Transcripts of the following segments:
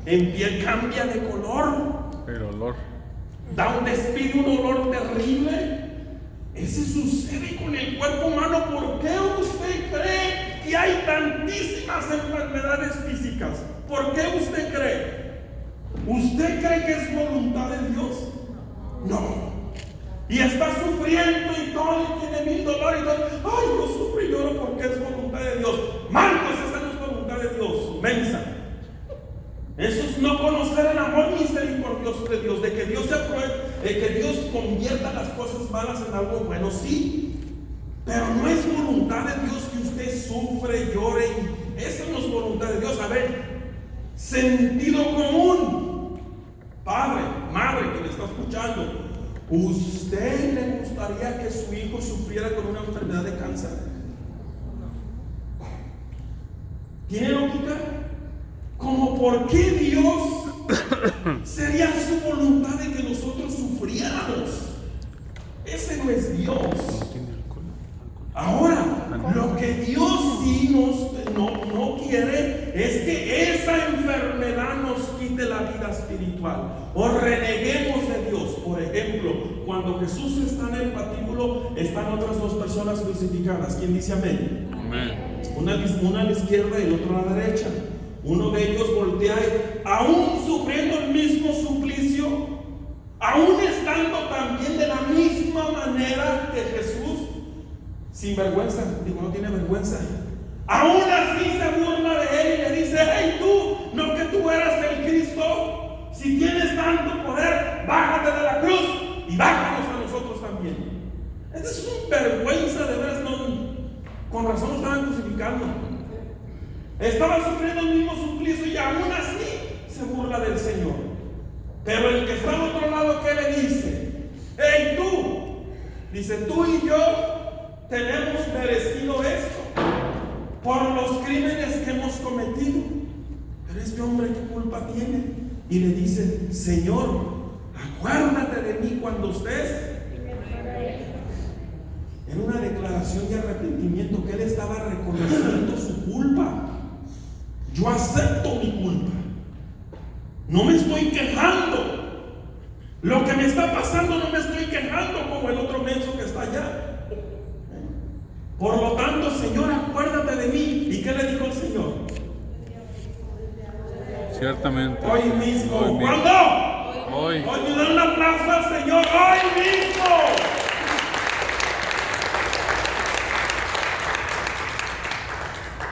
en piel cambia de color. El olor. Despide un olor terrible. Ese sucede con el cuerpo humano. ¿Por qué usted cree que hay tantísimas enfermedades físicas? ¿Por qué usted cree? ¿Usted cree que es voluntad de Dios? No. Y está sufriendo y todo, y tiene mil dolores y todo. Ay, yo sufro y lloro porque es voluntad de Dios. Marcos, esa no es voluntad de Dios, mensa. Eso es no conocer el amor misericordioso de Dios, de que Dios se apruebe, de que Dios convierta las cosas malas en algo bueno, sí. Pero no es voluntad de Dios que usted sufre, llore. Esa no es voluntad de Dios. A ver, sentido común. Padre, madre que le está escuchando, ¿usted le gustaría que su hijo sufriera con una enfermedad de cáncer? ¿Tiene lógica? ¿Cómo por qué Dios sería su voluntad de que nosotros sufriéramos? Ese no es Dios. Ahora, lo que Dios sí no quiere es que esa enfermedad nos quite la vida espiritual o reneguemos de Dios. Por ejemplo, cuando Jesús está en el patíbulo, están otras dos personas crucificadas. ¿Quién dice amén? Amén. Una a la izquierda y el otro a la derecha. Uno de ellos voltea y, aún sufriendo el mismo suplicio, aún estando también de la misma manera que Jesús, sin vergüenza, no tiene vergüenza, aún así se burla de él y le dice: hey tú, no que tú eras el Cristo, si tienes tanto poder, bájate de la cruz y bájanos a nosotros también. Esa es una vergüenza, de veras, no, con razón lo estaban crucificando. Estaba sufriendo el mismo suplicio y aún así se burla del Señor. Pero el que está al otro lado, ¿qué le dice? hey tú, dice, tú y yo tenemos merecido esto por los crímenes que hemos cometido. Pero este hombre, ¿qué culpa tiene? Y le dice: Señor, acuérdate de mí cuando estés. En una declaración de arrepentimiento, que él estaba reconociendo su culpa. Yo acepto mi culpa, no me estoy quejando. Lo que me está pasando, no me estoy quejando como el otro menso que está allá. Por lo tanto, Señor, acuérdate de mí. ¿Y qué le dijo el Señor? Ciertamente. Hoy mismo. Hoy mismo. ¿Cuándo? Hoy. Hoy me dan un aplauso al Señor. Hoy mismo.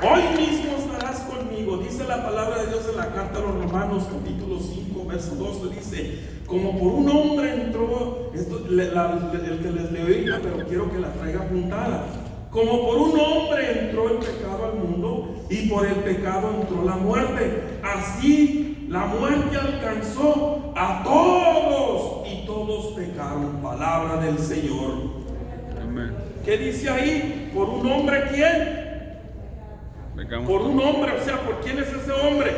Hoy mismo estarás conmigo. Dice la palabra de Dios en la carta a los Romanos, capítulo 5, verso 12. Dice: como por un hombre entró, esto, el que les leí, pero quiero que la traiga apuntada. Como por un hombre entró el pecado al mundo, y por el pecado entró la muerte. Así la muerte alcanzó a todos, y todos pecaron. Palabra del Señor. Amén. ¿Qué dice ahí? ¿Por un hombre quién? Pecamos. Por un hombre, o sea, ¿por quién es ese hombre?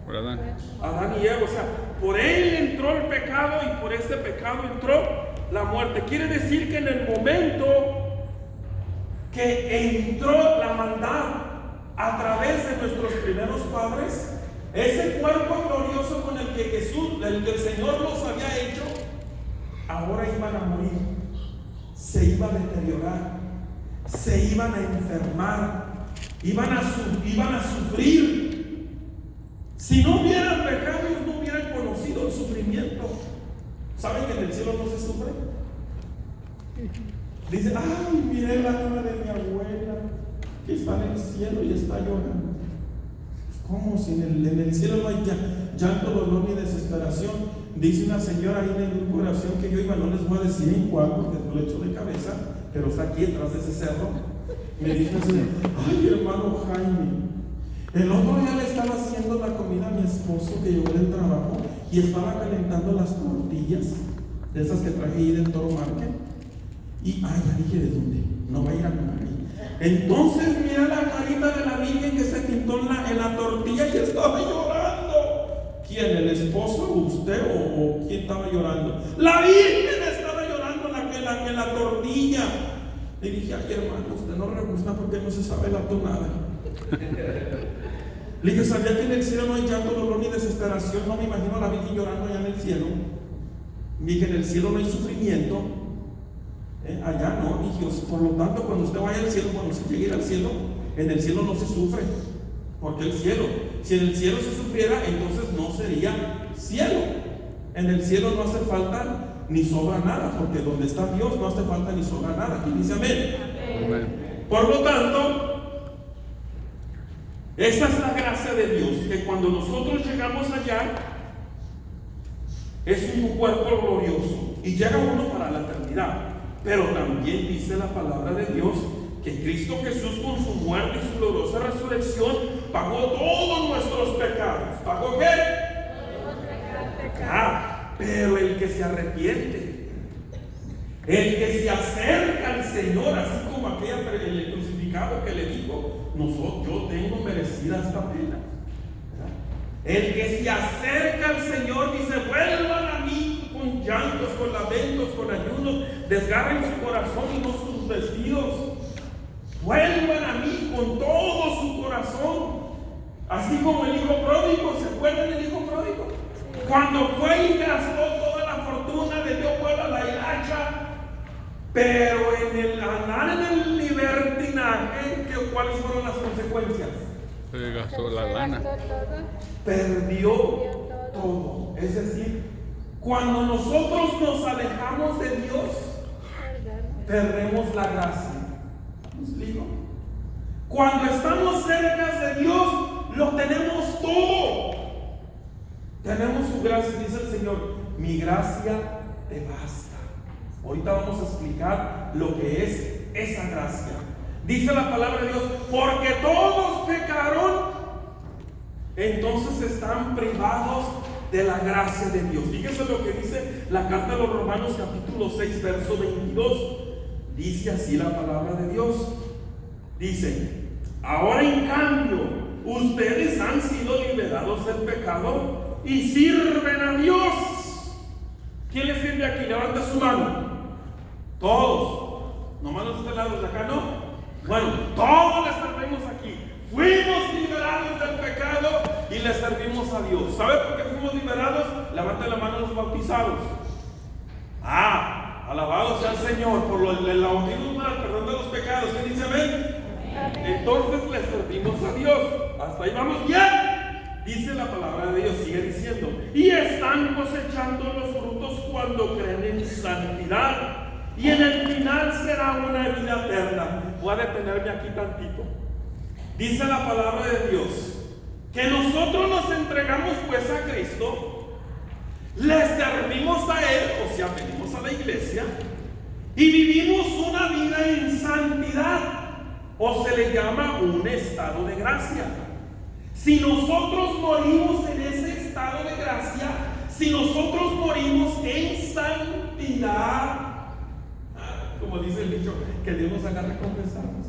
Por Adán. Adán y Eva, o sea, por él entró el pecado y por ese pecado entró la muerte. Quiere decir que en el momento que entró la maldad a través de nuestros primeros padres, ese cuerpo glorioso con el que Jesús, el que el Señor los había hecho, ahora iban a morir, se iba a deteriorar, se iban a enfermar, iban a sufrir. Si no hubieran pecado, ellos no hubieran conocido el sufrimiento. ¿Saben que en el cielo no se sufre? Dice: ay, miré la cara de mi abuela que está en el cielo y está llorando. ¿Cómo? Si en el cielo no hay llanto, dolor ni desesperación. Dice una señora ahí en el grupo de oración que yo iba, no les voy a decir en cuál porque no le echo de cabeza, pero está aquí detrás de ese cerro. Me dice así: ay, hermano Jaime, el otro día le estaba haciendo la comida a mi esposo que llegó del trabajo y estaba calentando las tortillas de esas que traje ahí del Toro Market. Y ay, ya dije: ¿de dónde? No va a ir a comer ahí. Entonces mira la carita de la Virgen que se pintó en la tortilla y estaba llorando. ¿Quién? ¿El esposo? ¿Usted? ¿O quién estaba llorando? La Virgen estaba llorando en la tortilla. Le dije: ay, hermano, usted no le gusta porque no se sabe la tonada. Le dije, ¿sabía que en el cielo no hay llanto, dolor ni desesperación? No me imagino a la Virgen llorando allá en el cielo. Dije, en el cielo no hay sufrimiento. Allá no, dije, por lo tanto, cuando usted vaya al cielo, cuando usted llegue al cielo, en el cielo no se sufre. Porque el cielo, si en el cielo se sufriera, entonces no sería cielo. En el cielo no hace falta ni sobra nada, porque donde está Dios no hace falta ni sobra nada. Aquí dice amén. Amén. Por lo tanto, esa es la gracia de Dios, que cuando nosotros llegamos allá, es un cuerpo glorioso y llega uno para la eternidad. Pero también dice la palabra de Dios que Cristo Jesús, con su muerte y su gloriosa resurrección, pagó todos nuestros pecados. ¿Pagó qué? Pero el que se arrepiente, el que se acerca al Señor, así como el crucificado que le dijo, yo tengo merecida esta pena. El que se acerca al Señor dice, vuelvan a mí con llantos, con lamentos, con ayunos, desgarren su corazón y no sus vestidos. Vuelvan a mí con todo su corazón. Así como el hijo pródigo, ¿se acuerdan del hijo pródigo? Cuando fue y gastó toda la fortuna, le dio vuelo a la hilacha. Pero en el andar en el libertinaje, ¿cuáles fueron las consecuencias? Se gastó la lana. Perdió todo. Es decir, cuando nosotros nos alejamos de Dios, perdemos la gracia. ¿Me explico? Cuando estamos cerca de Dios, lo tenemos todo. Tenemos su gracia, dice el Señor, mi gracia te basta. Ahorita vamos a explicar lo que es esa gracia. Dice la palabra de Dios, porque todos pecaron, entonces están privados de la gracia de Dios. Fíjese lo que dice la carta de los Romanos capítulo 6 verso 22. Dice así la palabra de Dios. Dice, ahora en cambio, ustedes han sido liberados del pecado y sirven a Dios. ¿Quién le sirve aquí? Levanta su mano. Todos. Nomás los de este lado de acá, ¿no? Bueno, todos le servimos aquí. Fuimos liberados del pecado y le servimos a Dios. ¿Sabe por qué fuimos liberados? Levanten la mano los bautizados. Alabado sea el Señor por el bautismo para el perdón de los pecados. ¿Qué dice amén? Entonces le servimos a Dios. Hasta ahí vamos bien. Dice la palabra de Dios, sigue diciendo, y están cosechando los frutos cuando creen en santidad. Y en el final será una vida eterna. Voy a detenerme aquí tantito. Dice la palabra de Dios que nosotros nos entregamos pues a Cristo, le servimos a Él, o sea, venimos a la iglesia y vivimos una vida en santidad, o se le llama un estado de gracia. Si nosotros morimos en ese estado de gracia, si nosotros morimos en santidad, como dice el dicho, que Dios nos haga recompensarnos,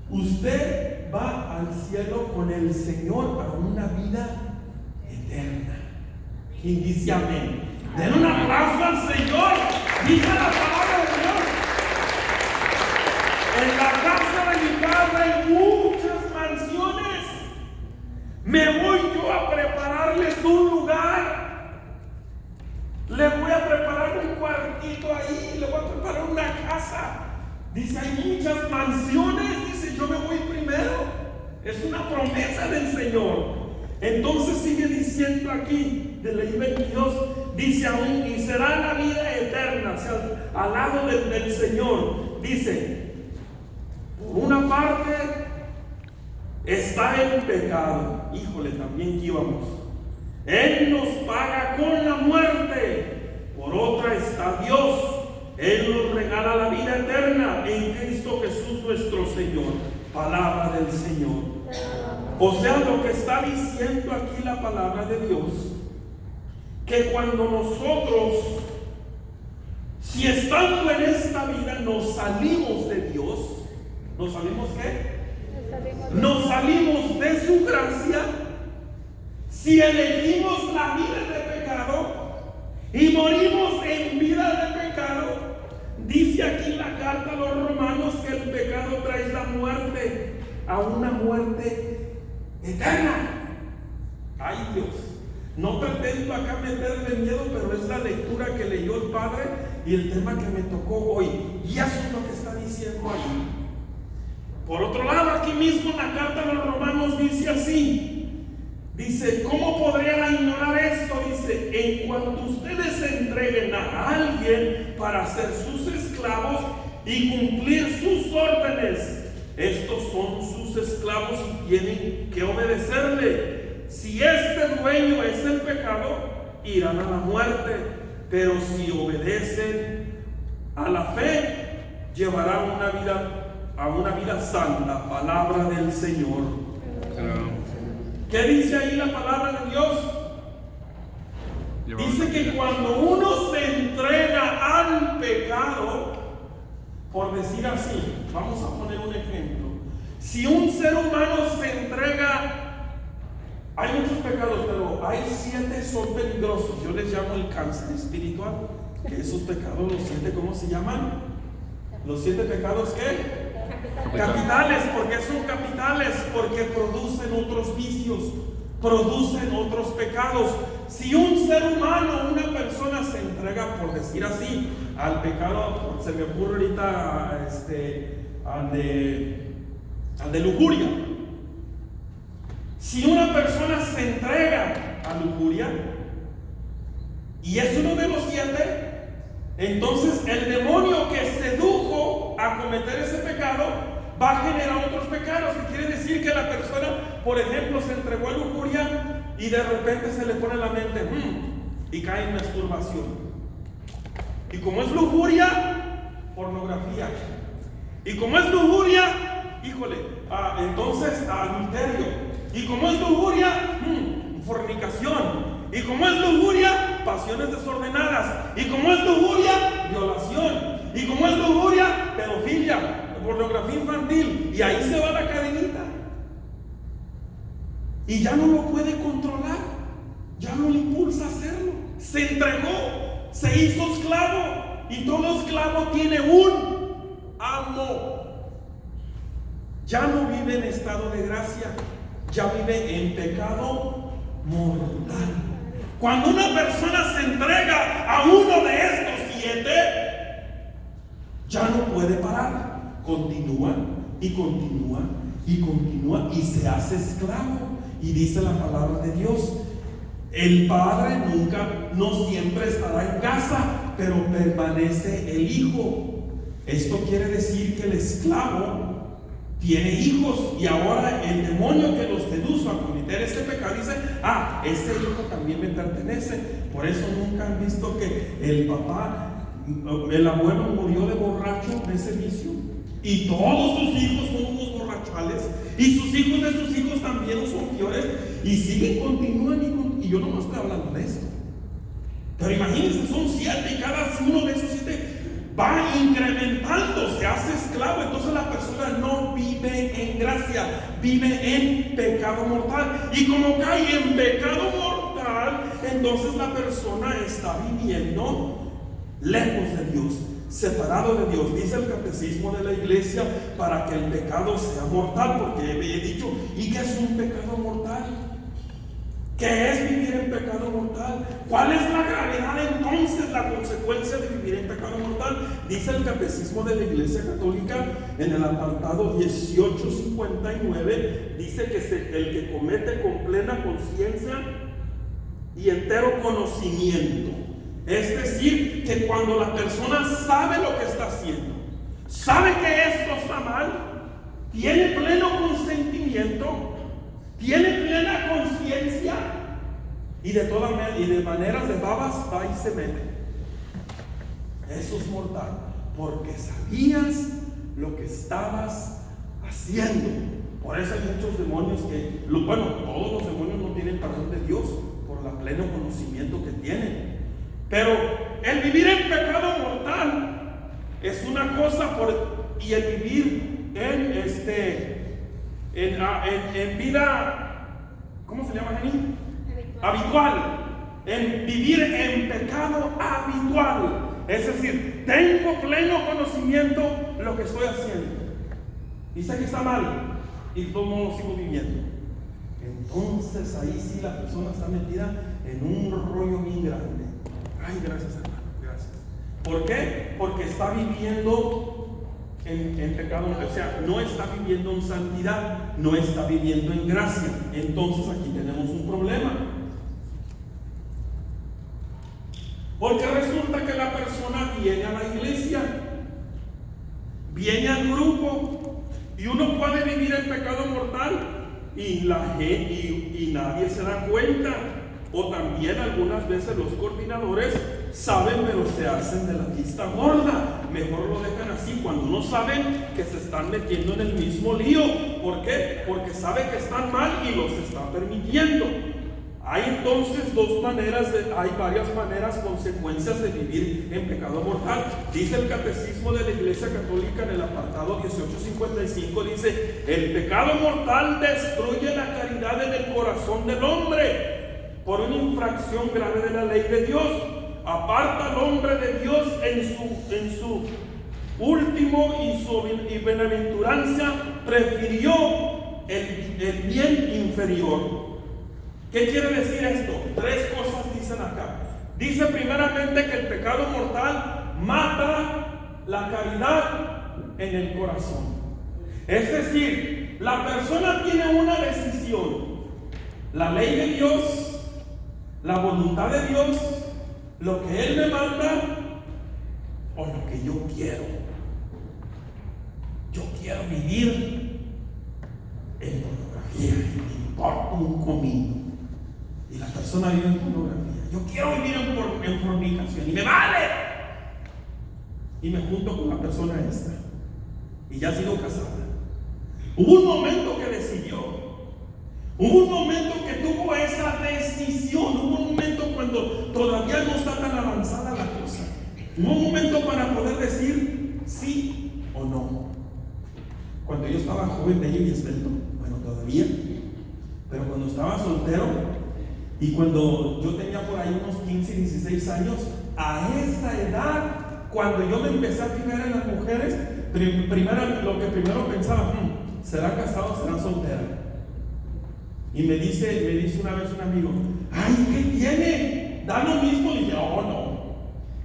usted va al cielo con el Señor a una vida eterna. ¿Quién dice amén? Den un aplauso al Señor. Dice la palabra de Dios, en la casa de mi Padre hay muchas mansiones. Me voy yo a prepararles un lugar. Le voy a preparar un cuartito ahí, le voy a preparar una casa. Dice, hay muchas mansiones. Dice, yo me voy primero. Es una promesa del Señor. Entonces sigue diciendo aquí, de ley 22, dice aún, y será la vida eterna, o sea, al lado del Señor. Dice, por una parte está el pecado. Híjole, también aquí vamos. Él nos paga con la muerte. Por otra está Dios. Él nos regala la vida eterna en Cristo Jesús nuestro Señor. Palabra del Señor. O sea, lo que está diciendo aquí la palabra de Dios, que cuando nosotros, si estando en esta vida nos salimos de Dios, ¿nos salimos qué? Nos salimos de su gracia. Si elegimos la vida de pecado y morimos en vida de pecado, dice aquí la carta a los romanos que el pecado trae la muerte, a una muerte eterna. Ay Dios, no pretendo acá meterle miedo, pero es la lectura que leyó el Padre y el tema que me tocó hoy. Y eso es lo que está diciendo ahí. Por otro lado, aquí mismo en la carta a los Romanos dice así. Dice, ¿cómo podrían ignorar esto? Dice, en cuanto ustedes se entreguen a alguien para ser sus esclavos y cumplir sus órdenes, estos son sus esclavos y tienen que obedecerle. Si este dueño es el pecado, irán a la muerte, pero si obedecen a la fe, llevarán a una vida santa. Palabra del Señor. ¿Qué dice ahí la palabra de Dios? Dice que cuando uno se entrega al pecado, por decir así, vamos a poner un ejemplo. Si un ser humano se entrega, hay muchos pecados, pero hay 7 son peligrosos. Yo les llamo el cáncer espiritual. Que esos pecados, los 7, ¿cómo se llaman? Los 7 pecados, ¿qué? Capitales. ¿Por qué son capitales? Porque producen otros vicios, producen otros pecados. Si un ser humano, una persona se entrega, por decir así, al pecado, se me ocurre ahorita al de lujuria. Si una persona se entrega a lujuria y es uno de los 7, entonces el demonio que sedujo a cometer ese pecado va a generar otros pecados. Y quiere decir que la persona, por ejemplo, se entregó a lujuria y de repente se le pone en la mente y cae en masturbación. Y como es lujuria, pornografía. Y como es lujuria, híjole, entonces adulterio. Y como es lujuria, fornicación. Y como es lujuria, pasiones desordenadas. Y como es lujuria, violación. Y como es lujuria, pedofilia, pornografía infantil. Y ahí se va la cadenita. Y ya no lo puede controlar. Ya no le impulsa a hacerlo. Se entregó, se hizo esclavo. Y todo esclavo tiene un amo. Ya no vive en estado de gracia, ya vive en pecado mortal. Cuando una persona se entrega a uno de estos 7, ya no puede parar. Continúa y continúa y continúa y se hace esclavo. Y dice la palabra de Dios, el padre no siempre estará en casa, pero permanece el hijo. Esto quiere decir que el esclavo tiene hijos, y ahora el demonio que los seduce a cometer este pecado dice, ese hijo también me pertenece. Por eso nunca han visto que el abuelo murió de borracho de ese vicio, y todos sus hijos son unos borrachales, y sus hijos de sus hijos también son peores, y siguen, continúan, y yo no estoy hablando de esto. Pero imagínense, son 7 y cada uno de esos 7 va incrementando, se hace esclavo. Entonces la persona no vive en gracia, vive en pecado mortal. Y como cae en pecado mortal, entonces la persona está viviendo lejos de Dios, separado de Dios. Dice el catecismo de la iglesia, para que el pecado sea mortal, porque he dicho, ¿y qué es un pecado mortal? ¿Qué es vivir en pecado mortal? ¿Cuál es la gravedad entonces, la consecuencia de vivir en pecado mortal? Dice el catecismo de la iglesia católica en el apartado 1859, dice que el que comete con plena conciencia y entero conocimiento, es decir, que cuando la persona sabe lo que está haciendo, sabe que esto está mal, tiene pleno consentimiento, tiene plena conciencia, y de maneras de babas va y se mete. Eso es mortal, porque sabías lo que estabas haciendo. Por eso hay muchos demonios todos los demonios no tienen perdón de Dios por el pleno conocimiento que tienen. Pero el vivir en pecado mortal es una cosa, y el vivir en vida, ¿cómo se llama, Jenny? Habitual. En vivir en pecado habitual. Es decir, tengo pleno conocimiento de lo que estoy haciendo. Y sé que está mal, y de todo modo sigo viviendo. entonces ahí sí la persona está metida en un rollo bien grande. Ay, gracias, hermano, gracias. ¿Por qué? Porque está viviendo en pecado, o sea, no está viviendo en santidad, no está viviendo en gracia. Entonces aquí tenemos un problema. Porque resulta que la persona viene a la iglesia, viene al grupo, y uno puede vivir en pecado mortal y nadie se da cuenta. O también algunas veces los coordinadores saben, pero se hacen de la vista gorda. Mejor lo dejan así cuando no saben que se están metiendo en el mismo lío. ¿Por qué? Porque sabe que están mal y los está permitiendo. Hay entonces hay varias maneras, consecuencias de vivir en pecado mortal. Dice el Catecismo de la Iglesia Católica en el apartado 1855, dice: el pecado mortal destruye la caridad en el corazón del hombre por una infracción grave de la ley de Dios. Aparta al hombre de Dios en su último y benaventuranza, prefirió el bien inferior. ¿Qué quiere decir esto? Tres cosas dicen acá. Dice primeramente que el pecado mortal mata la caridad en el corazón. Es decir, la persona tiene una decisión: la ley de Dios, la voluntad de Dios, lo que Él me manda o lo que yo quiero. Yo quiero vivir en pornografía, me importa un comino. Y la persona vive en pornografía. Yo quiero vivir en fornicación y me vale. Y me junto con la persona esta. Y ya ha sido casada. Hubo un momento que decidió. Hubo un momento que tuvo esa decisión. Hubo un momento cuando todavía no está tan avanzada la cosa. Hubo un momento para poder decir sí o no. Cuando yo estaba joven, bello y esbelto, bueno, todavía, pero cuando estaba soltero, y cuando yo tenía por ahí unos 15, 16 años, a esa edad, cuando yo me empecé a fijar en las mujeres, lo que primero pensaba: ¿será casado o será soltera? Y me dice una vez un amigo: ay, ¿qué tiene? Da lo mismo. Y yo: oh, no.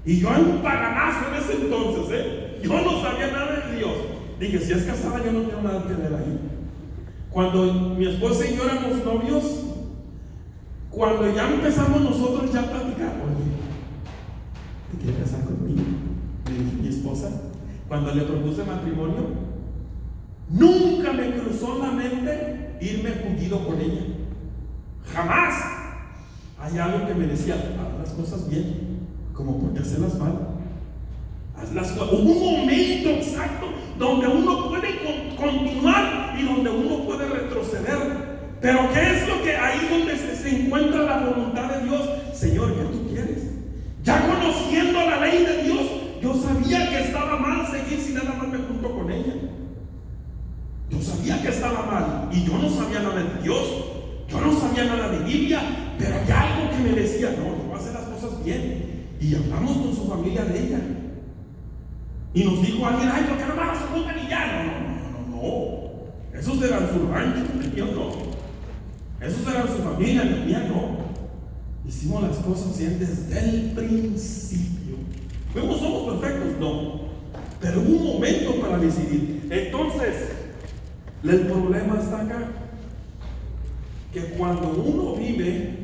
Y yo era un paganazo en ese entonces, yo no sabía nada de Dios. Dije: si es casada, yo no tengo nada que ver ahí. Cuando mi esposa y yo éramos novios, cuando ya empezamos nosotros ya a platicar: oye, ¿te quieres casar conmigo? Me dijo mi esposa. Cuando le propuse matrimonio, nunca me cruzó la mente irme juntido con ella. Jamás. Hay algo que me decía: haz las cosas bien, como porque hacerlas mal. Hubo un momento exacto donde uno puede continuar y donde uno puede retroceder. Pero ¿qué es lo que ahí donde se encuentra la voluntad de Dios? Señor, ¿qué tú quieres? Ya conociendo la ley de Dios, yo sabía que estaba mal seguir si nada más me junto con ella. Yo sabía que estaba mal y yo no sabía nada de Dios, yo no sabía nada de Biblia, pero hay algo que me decía: no, yo voy a hacer las cosas bien. Y hablamos con su familia de ella. Y nos dijo alguien: ay, ¿por qué no van a su junta ni ya? No. Esos eran su rancho, el mío no. Esos eran su familia, la mía no. Hicimos las cosas bien desde el principio. ¿Cómo somos perfectos? No. Pero hubo un momento para decidir. Entonces, el problema está acá: que cuando uno vive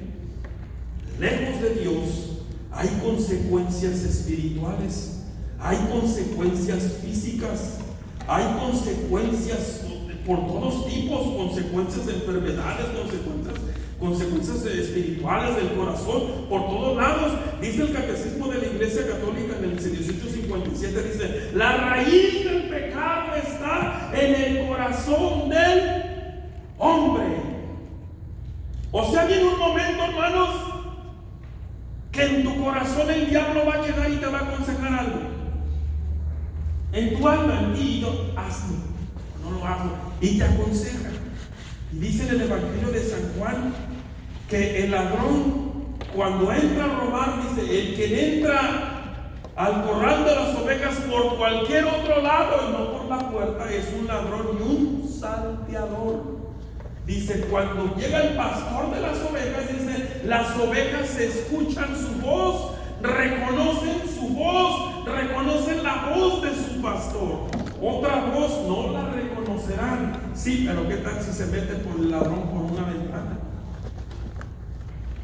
lejos de Dios, hay consecuencias espirituales, hay consecuencias físicas, hay consecuencias por todos tipos, consecuencias de enfermedades, consecuencias espirituales del corazón, por todos lados. Dice el Catecismo de la Iglesia Católica en el 1857, dice: la raíz del pecado está en el corazón del hombre. O sea, viene un momento, hermanos, que en tu corazón el diablo va a llegar y te va a aconsejar algo. En tu alma, en ti, y yo: hazlo, no lo hago. Y te aconseja. Y dice en el Evangelio de San Juan que el ladrón, cuando entra a robar, dice: el que entra al corral de las ovejas por cualquier otro lado y no por la puerta, es un ladrón y un salteador. Dice, cuando llega el pastor de las ovejas, dice, las ovejas escuchan su voz, reconocen su voz, reconocen la voz de su pastor. Otra voz no la reconocerán. Sí, pero ¿qué tal si se mete por el ladrón por una ventana?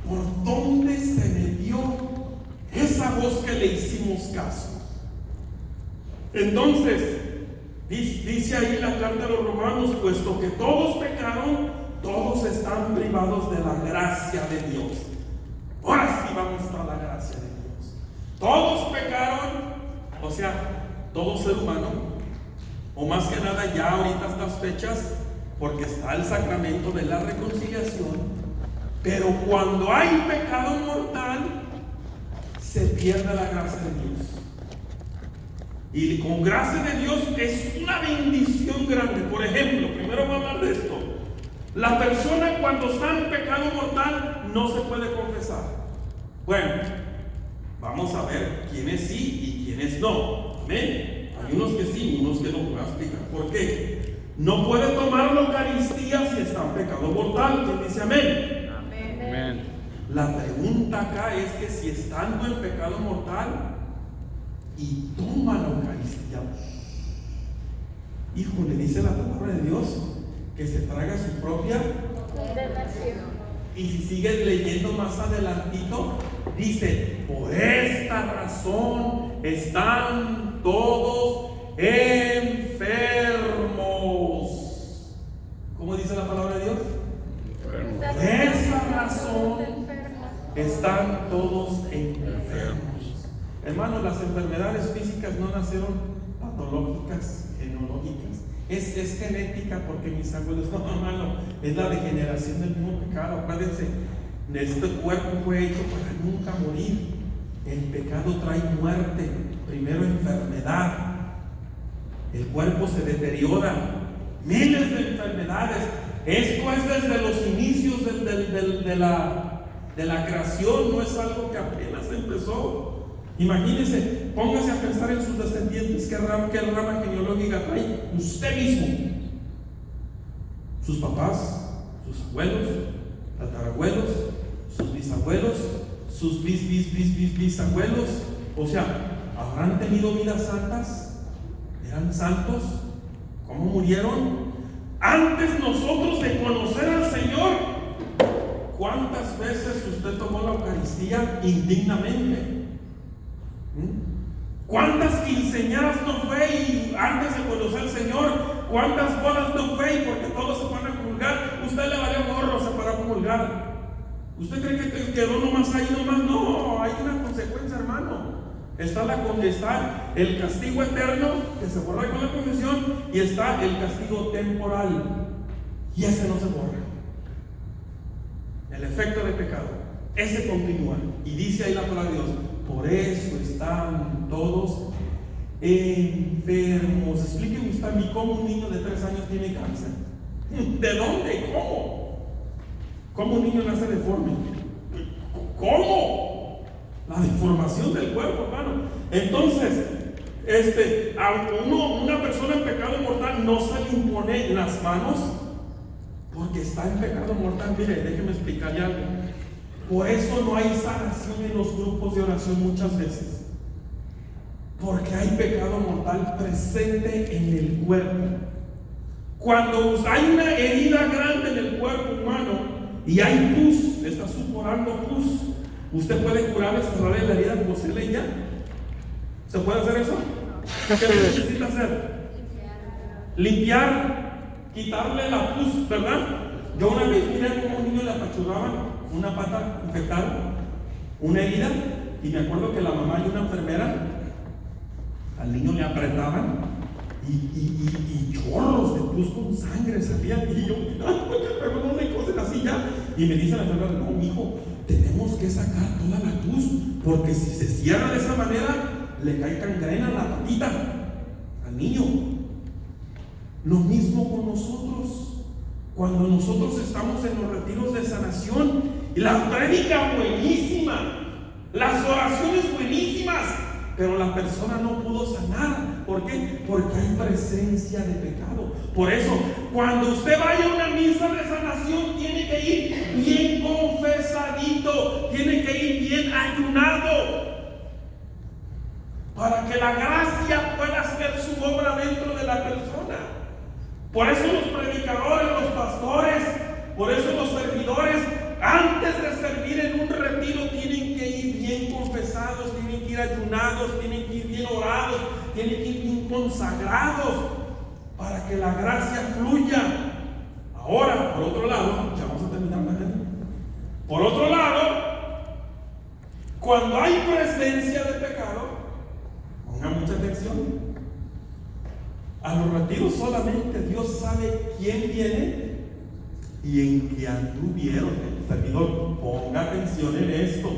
¿Por dónde se metió esa voz que le hicimos caso? Entonces, dice ahí la carta de los Romanos, puesto que todos pecaron, todos están privados de la gracia de Dios. Ahora sí vamos a la gracia de Dios. Todos pecaron, o sea, todo ser humano, o más que nada ya ahorita estas fechas, porque está el sacramento de la reconciliación. Pero cuando hay pecado mortal, se pierde la gracia de Dios. Y con gracia de Dios es una bendición grande. Por ejemplo, primero vamos a hablar de esto. La persona cuando está en pecado mortal no se puede confesar. Bueno, vamos a ver quiénes sí y quiénes no. Amén. Hay unos que sí, unos que no. Voy a explicar por qué. No puede tomar la Eucaristía si está en pecado mortal. ¿Quién dice amén? Amén. La pregunta acá es que si estando en pecado mortal y toma la Eucaristía, hijo, le dice la palabra de Dios que se traga su propia condenación. Y si sigues leyendo más adelantito, dice, por esta razón están todos enfermos. ¿Cómo dice la palabra de Dios? Por esa razón están todos enfermos. Hermanos, las enfermedades físicas no nacieron patológicas, genológicas. Es genética, porque mis abuelos, no, hermano, es la degeneración del mismo pecado. Acuérdense, este cuerpo fue hecho para nunca morir. El pecado trae muerte, primero enfermedad. El cuerpo se deteriora, miles de enfermedades. Esto es desde los inicios de la creación, no es algo que apenas empezó. Imagínense, póngase a pensar en sus descendientes, qué rama genealógica trae usted mismo. Sus papás, sus abuelos, tatarabuelos, sus bisabuelos, sus bisabuelos. O sea, ¿habrán tenido vidas santas? ¿Eran santos? ¿Cómo murieron? Antes nosotros de conocer al Señor, ¿cuántas veces usted tomó la Eucaristía indignamente? ¿Cuántas quinceañeras no fue y antes de conocer al Señor? ¿Cuántas bodas no fue y porque todos se van a comulgar? Usted le valió gorro, se paró a comulgar. ¿Usted cree que quedó nomás ahí nomás? No, hay una consecuencia, hermano. Está el castigo eterno que se borra con la confesión y está el castigo temporal y ese no se borra. El efecto del pecado, ese continúa y dice ahí la palabra de Dios, por eso están todos enfermos. Explíqueme usted a mí cómo un niño de 3 años tiene cáncer. ¿De dónde? ¿Cómo? ¿Cómo un niño nace deforme? ¿Cómo? La deformación del cuerpo, hermano. Entonces, a una persona en pecado mortal no se le impone las manos porque está en pecado mortal. Mire, déjeme explicarle algo. Por eso no hay sanación en los grupos de oración muchas veces, porque hay pecado mortal presente en el cuerpo. Cuando hay una herida grande en el cuerpo humano y hay pus, está suporando pus, ¿usted puede curarle, cerrarle la herida, coserle y ya? ¿Se puede hacer eso? ¿Qué necesita hacer? Limpiar, quitarle la pus, ¿verdad? Yo una vez miré como un niño le apachurraban una pata infectada, una herida, y me acuerdo que la mamá y una enfermera al niño le apretaban y chorros de pus con sangre salían, y yo, no me cosen así ya, y me dice la enfermera, no, mijo, tenemos que sacar toda la pus, porque si se cierra de esa manera, le cae gangrena en la patita al niño. Lo mismo con nosotros. Cuando nosotros estamos en los retiros de sanación, y la prédica buenísima, las oraciones buenísimas, pero la persona no pudo sanar. ¿Por qué? Porque hay presencia de pecado. Por eso, cuando usted vaya a una misa de sanación, tiene que ir bien confesadito, tiene que ir bien ayunado, para que la gracia pueda hacer su obra dentro de la persona. Por eso los predicadores, los pastores, por eso los servidores, antes de servir en un retiro, tienen que ir bien confesados, tienen que ir ayunados, tienen que ir bien orados, tienen que ir bien consagrados, para que la gracia fluya. Ahora, por otro lado, ya vamos a terminar, ¿verdad? Por otro lado, cuando hay presencia de pecado, ponga mucha atención. A los retiros solamente Dios sabe quién viene y en qué anduvieron. El servidor, ponga atención en esto.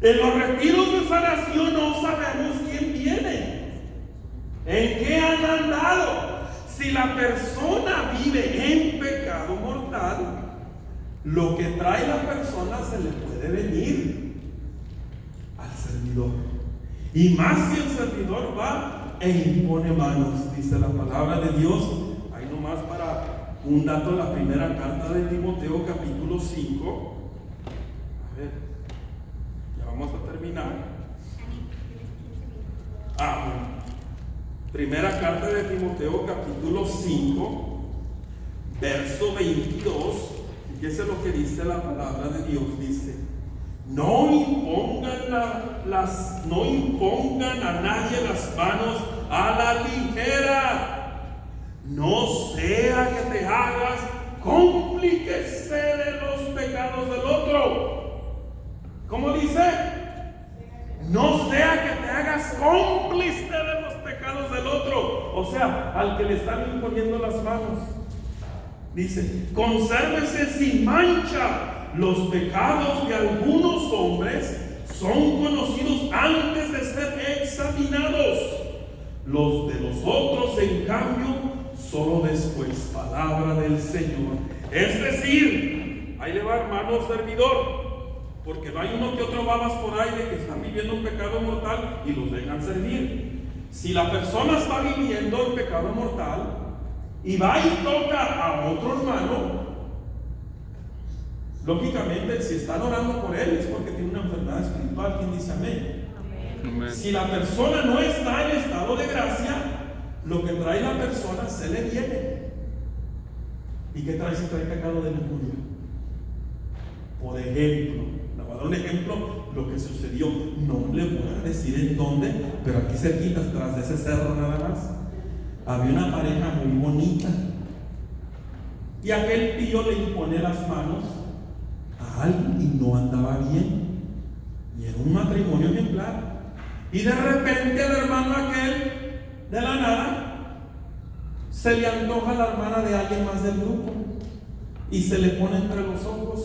En los retiros de sanación no sabemos quién viene, en qué han andado. Si la persona vive en pecado mortal, lo que trae la persona se le puede venir al servidor. Y más si el servidor va e impone manos, dice la palabra de Dios. Ahí nomás para un dato, la primera carta de Timoteo, capítulo 5. A ver, ya vamos a terminar. Bueno. Primera carta de Timoteo, capítulo 5, verso 22. Fíjese lo que dice la palabra de Dios. Dice: no impongan a nadie las manos a la ligera, no sea que te hagas cómplice de los pecados del otro. ¿Cómo dice? No sea que te hagas cómplice de los pecados del otro, o sea, al que le están imponiendo las manos. Dice: consérvese sin mancha. Los pecados de algunos hombres son conocidos antes de ser examinados. Los de los otros, en cambio, solo después. Palabra del Señor. Es decir, ahí le va, hermano servidor, porque no hay uno que otro babas por ahí de que están viviendo un pecado mortal y los dejan servir. Si la persona está viviendo el pecado mortal y va y toca a otro hermano, lógicamente, si están orando por él es porque tiene una enfermedad espiritual. ¿Quién dice amén? Amén. Si la persona no está en estado de gracia, lo que trae la persona se le viene. ¿Y qué trae si trae pecado de lujuria? Por ejemplo, le voy a dar un ejemplo, lo que sucedió. No le voy a decir en dónde, pero aquí cerquita, tras de ese cerro nada más, había una pareja muy bonita. Y aquel tío le impone las manos a alguien y no andaba bien, y era un matrimonio ejemplar. Y de repente al hermano aquel, de la nada, se le antoja la hermana de alguien más del grupo y se le pone entre los ojos.